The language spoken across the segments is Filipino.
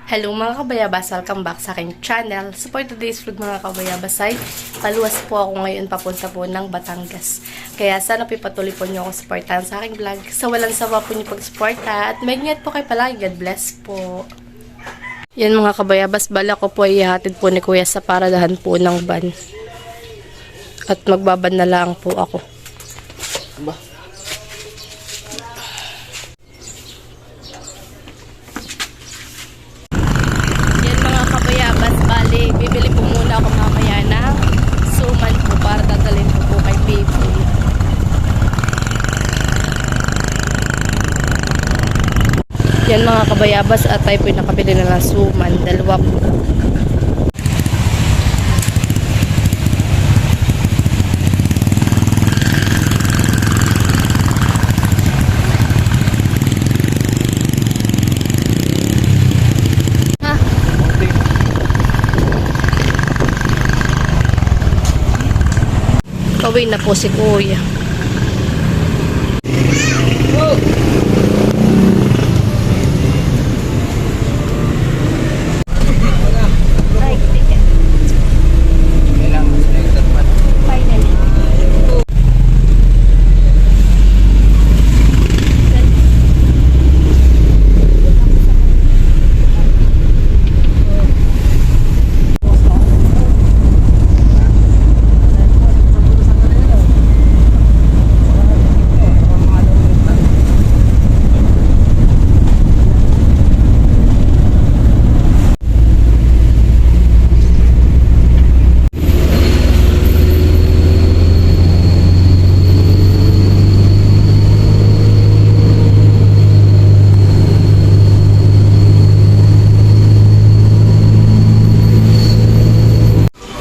Hello mga kabayabas, welcome back sa aking channel. So for today's vlog mga kabayabas ay paluwas po ako ngayon papunta po ng Batangas. Kaya sana pipatuloy po niyo ako supportahan sa aking vlog. Sa walang sawa po niyo pag-supporta at mag-ingat po kayo palagi. God bless po. Yan mga kabayabas, bala ko po ay ihatid po ni Kuya sa paradahan po ng van. At magbaban na lang po ako. Ba? Bali, bibili po muna ako mamaya ng suman po para dadalhin po kay baby. Yan mga kabayabas at tayo po nakabili na ng suman. Dalawa po. Kawin na po si Kuya.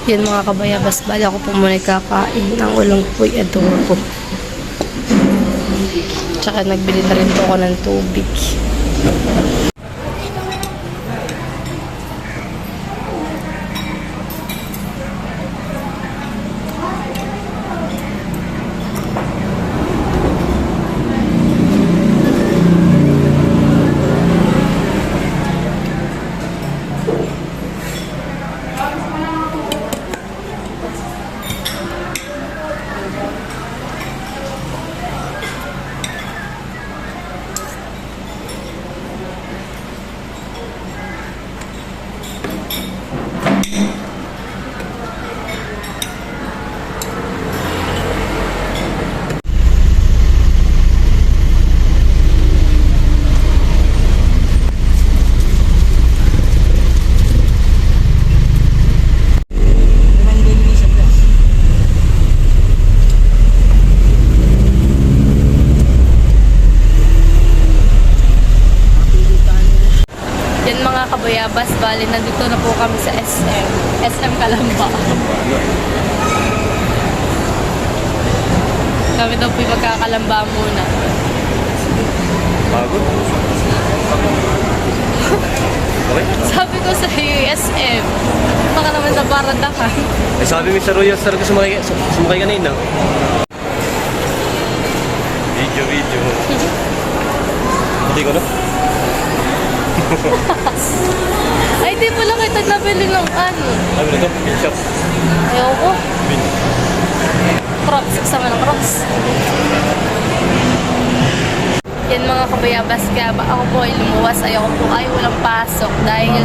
Yan mga kabayabas, bala ko po muna kakain ng ulang puy adobo. Tsaka nagbili na rin po ako ng tubig. Yan mga kabayabas, bali nandito na po kami sa SM Calamba. Kami daw po yung magkakalamba muna. Bago? Okay? Sabi ko sa SM, baka naman sa paradahan. Eh sabi mo sa Royal Star ka sumakay kanina. Video. Hindi ko na? Ay, di pala kita nabili ng ano. Ano na ito? Pin shop. Ayaw ko. Pin. Crocs, kasama ng Crocs. Yan mga kabayabas, kaya ba ako po ay lumuwas, ayaw po ay walang pasok dahil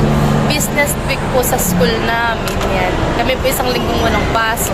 business week po sa school namin. Yan. Kami po isang linggong walang pasok.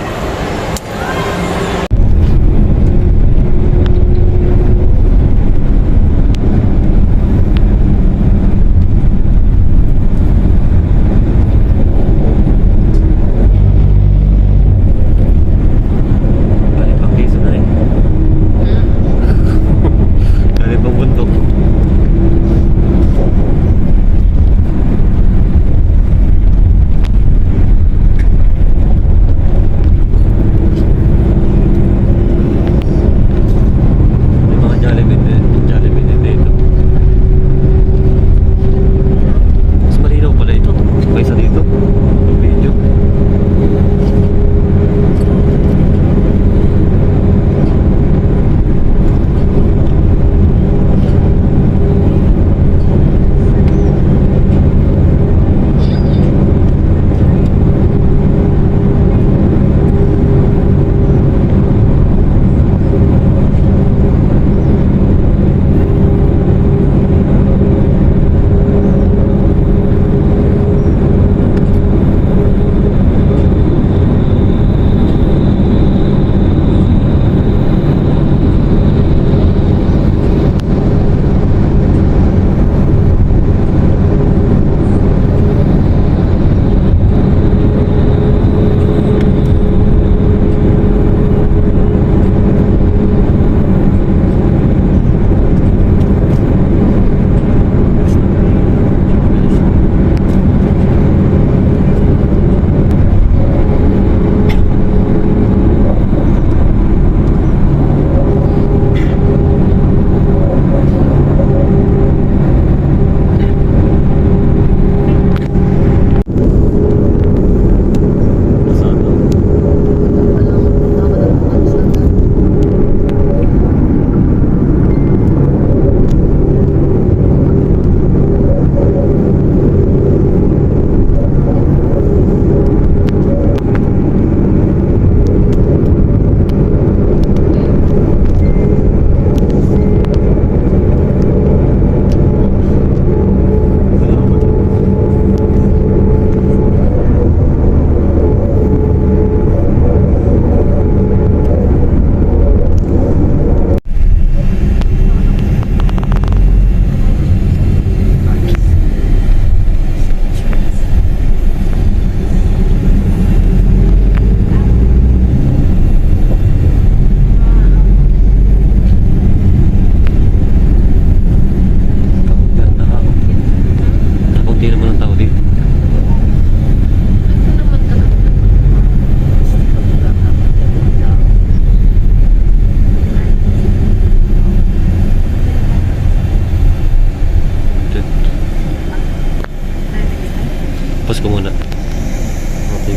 Pause ko muna. Okay.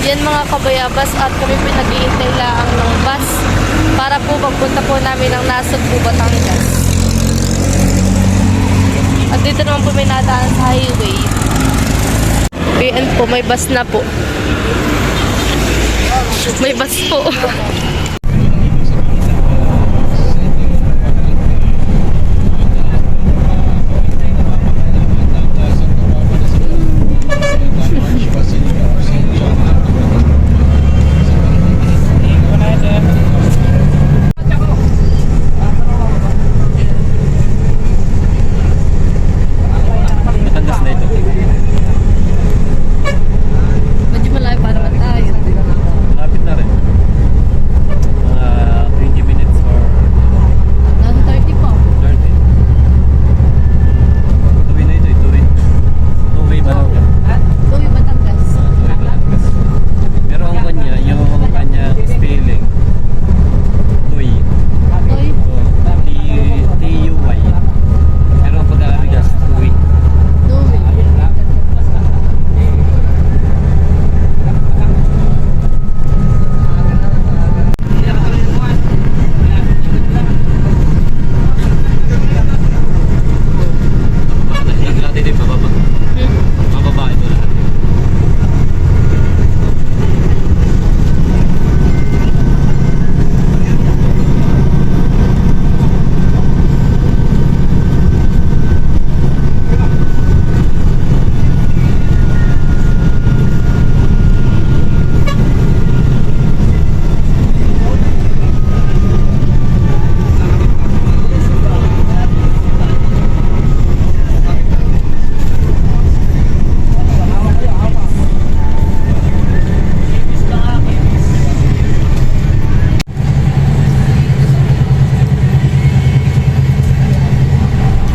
Yan mga kabayabas at kami pinag-iintay lang ng bus para po pagpunta po namin ng Nasugbu, Batangas. At dito naman po may nadaan sa highway. PN po, may bus na po. May bus po. Batangas na ito. Medyo malayo pa naman tayo. Lapit na rin. Mga 20 minutes or Nasa 30 po. 30. Tuwi na ito eh. Tuwi Batangas. Tuwi, Batangas. Tuwi Batangas. Pero ang kanya, yung kanya spelling, Tuwi. Tuwi. T-U-Y. Pero ang pag-aabigas, Tuwi. Tuwi. Lahat ito yung bababa. Mababa ito lahat.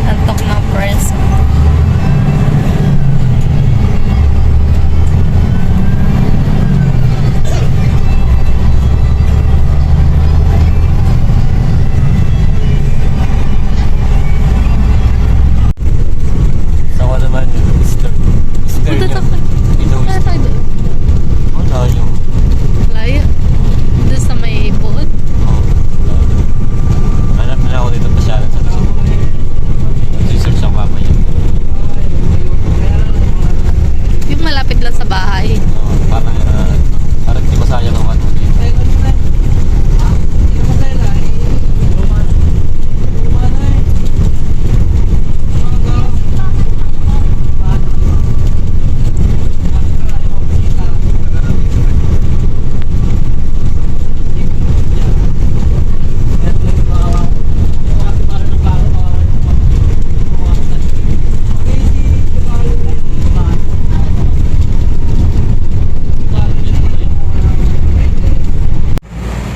Antok ng press. Sawa naman yun. Easter. Easter Punta yun. tayo. Ito Kaya tayo doon. Oh, tayo. Layo. Doon sa may buod. Oh, hanap na ako dito pasyalan sa Luzon. Research ang mamaya. Yung malapit lang sa bahay. Oh, parang di masayang ang ano dito.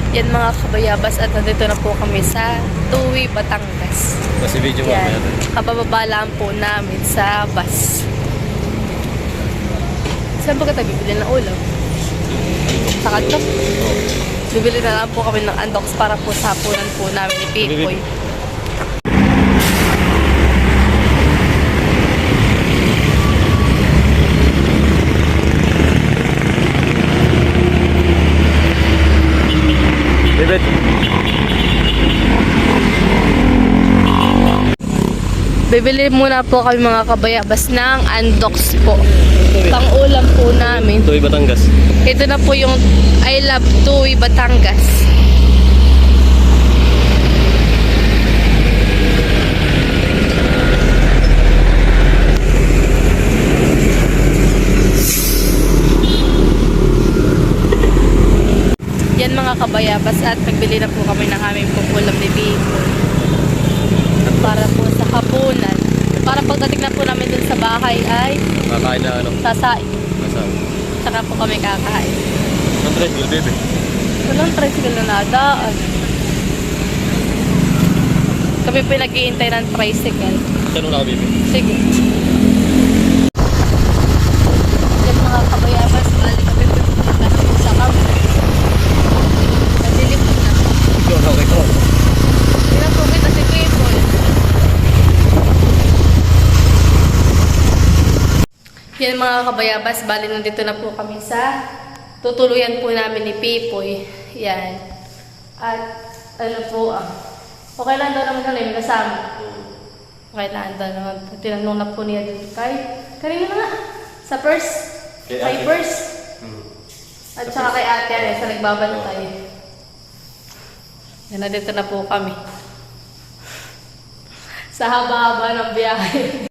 Yan mga kabayabas at nandito na po kami sa Tuwi, Batangas. Kasi video mo Yan. mamaya. Kabababa lang po namin sa bus. Saan ba kita bibili ng ulam? Sa kanto? Bibili na lang po kami ng andoks para po sa hapunan po namin ni Pipoy. David. Bibili muna po kami mga kabayabas ng andoks po. Pang-ulam po namin. Tuwi Batangas. Ito na po yung I Love Tuwi, Batangas. Yan mga kabayabas. kabayabas at nagbili na po kami ng aming pupulam ni Biko. Para po sa hapunan. Para pagdating na po namin dun sa bahay ay Kakain na ano? sasain. Masarap. Tsaka po kami kakain. Ang tricycle, baby. Walang tricycle na nadaan. Kami po nag-iintay ng tricycle. Tanong na ako, baby. Sige. Yan mga kabayabas, bali kami po pupunta sa camp. Nadilim na. Okay ko. Tingnan po kita si People. Yan mga kabayabas, bali nandito na po kami sa tutuluyan po namin ni Pipoy. Yan. At ano po okay lang daw naman kami kasama. Okay lang daw naman po. Tinanong na po niya dun kanina na nga. Sa purse. Kay Kay ate. purse. At saka kay ate yan sa nagbabantay. Yan, nandito na po kami. Sa haba-haba ng biyahe.